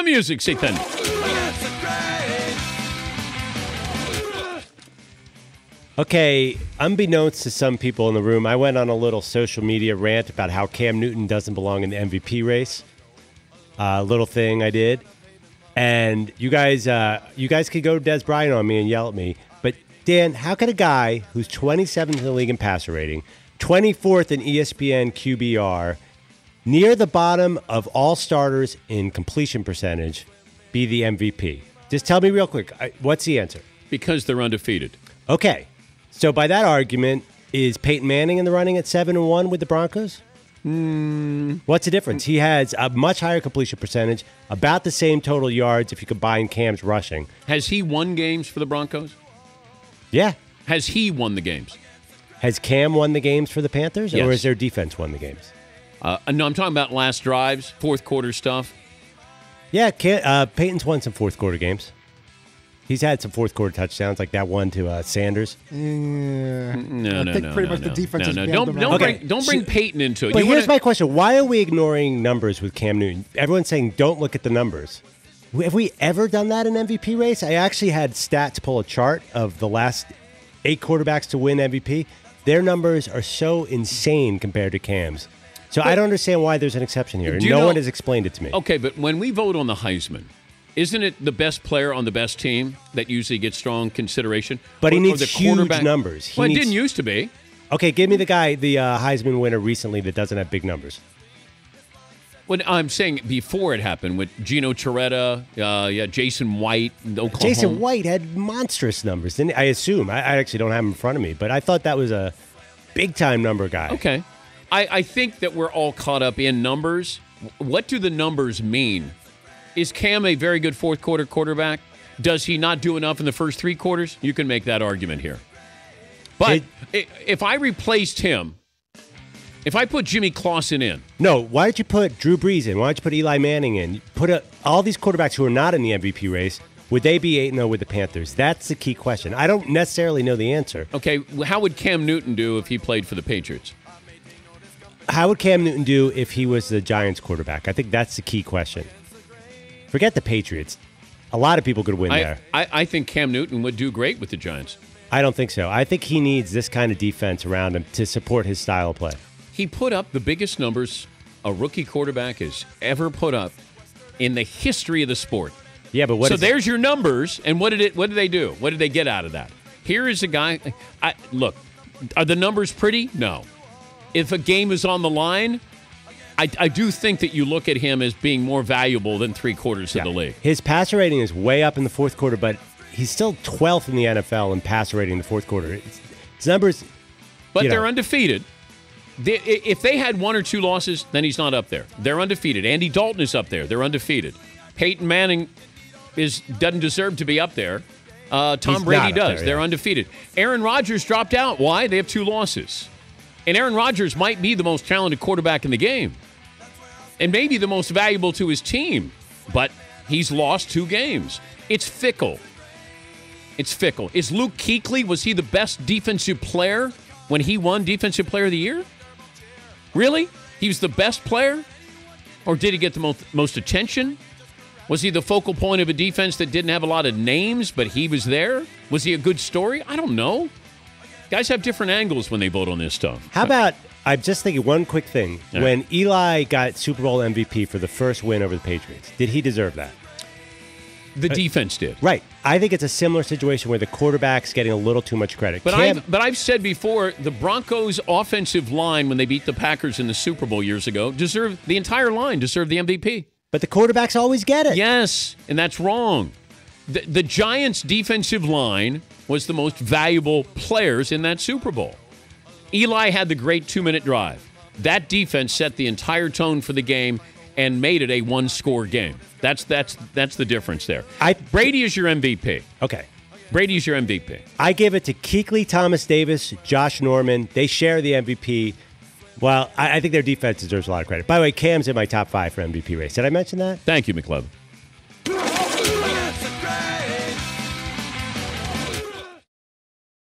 music, Satan. Okay, unbeknownst to some people in the room, I went on a little social media rant about how Cam Newton doesn't belong in the MVP race. Little thing I did. And you guys could go Des Bryant on me and yell at me. But, Dan, how could a guy who's 27th in the league in passer rating, 24th in ESPN QBR, near the bottom of all starters in completion percentage, be the MVP? Just tell me real quick, what's the answer? Because they're undefeated. Okay. So by that argument, is Peyton Manning in the running at 7-1 with the Broncos? What's the difference? He has a much higher completion percentage, about the same total yards if you combine Cam's rushing. Has he won games for the Broncos? Yeah. Has he won the games? Has Cam won the games for the Panthers, Yes. or is their defense won the games? No, I'm talking about last drives, fourth quarter stuff. Yeah, Peyton's won some fourth quarter games. He's had some fourth quarter touchdowns, like that one to Sanders. No. The defense is Don't bring Peyton into it. But here's my question. Why are we ignoring numbers with Cam Newton? Everyone's saying don't look at the numbers. Have we ever done that in MVP race? I actually had stats pull a chart of the last 8 quarterbacks to win MVP. Their numbers are so insane compared to Cam's. So I don't understand why there's an exception here. No one has explained it to me. Okay, but when we vote on the Heisman, isn't it the best player on the best team that usually gets strong consideration? But he needs huge numbers. It didn't used to be. Okay, give me the guy, the Heisman winner recently that doesn't have big numbers. What I'm saying before it happened with Gino Torretta, Jason White, Oklahoma. Jason White had monstrous numbers, didn't he? I assume. I actually don't have him in front of me, but I thought that was a big-time number guy. Okay. I think that we're all caught up in numbers. What do the numbers mean? Is Cam a very good fourth quarter quarterback? Does he not do enough in the first 3 quarters? You can make that argument here. But if I replaced him, if I put Jimmy Clausen in. No, why don't you put Drew Brees in? Why don't you put Eli Manning in? Put all these quarterbacks who are not in the MVP race, would they be 8-0 with the Panthers? That's the key question. I don't necessarily know the answer. Okay, how would Cam Newton do if he played for the Patriots? How would Cam Newton do if he was the Giants quarterback? I think that's the key question. Forget the Patriots. A lot of people could win there. I think Cam Newton would do great with the Giants. I don't think so. I think he needs this kind of defense around him to support his style of play. He put up the biggest numbers a rookie quarterback has ever put up in the history of the sport. Yeah, but there's your numbers, and what did they do? What did they get out of that? Here is a guy. Look, are the numbers pretty? No. If a game is on the line, I do think that you look at him as being more valuable than 3/4 of the league. His passer rating is way up in the fourth quarter, but he's still 12th in the NFL in passer rating in the fourth quarter. His numbers, but they're undefeated. If they had 1 or 2 losses, then he's not up there. They're undefeated. Andy Dalton is up there. They're undefeated. Peyton Manning doesn't deserve to be up there. Tom Brady does. They're undefeated. Aaron Rodgers dropped out. Why? They have 2 losses. And Aaron Rodgers might be the most talented quarterback in the game. And maybe the most valuable to his team. But he's lost 2 games. It's fickle. It's fickle. Is Luke Kuechly, was he the best defensive player when he won Defensive Player of the Year? Really? He was the best player? Or did he get the most attention? Was he the focal point of a defense that didn't have a lot of names, but he was there? Was he a good story? I don't know. Guys have different angles when they vote on this stuff. How about, I'm just thinking one quick thing. Yeah. When Eli got Super Bowl MVP for the first win over the Patriots, did he deserve that? The defense did. Right. I think it's a similar situation where the quarterback's getting a little too much credit. But I've said before, the Broncos' offensive line, when they beat the Packers in the Super Bowl years ago, the entire line deserved the MVP. But the quarterbacks always get it. Yes, and that's wrong. The Giants' defensive line was the most valuable players in that Super Bowl. Eli had the great 2-minute drive. That defense set the entire tone for the game and made it a 1-score game. That's the difference there. Brady is your MVP. Okay. Brady's your MVP. I give it to Kuechly, Thomas Davis, Josh Norman. They share the MVP. Well, I think their defense deserves a lot of credit. By the way, Cam's in my top 5 for MVP race. Did I mention that? Thank you, McLovin.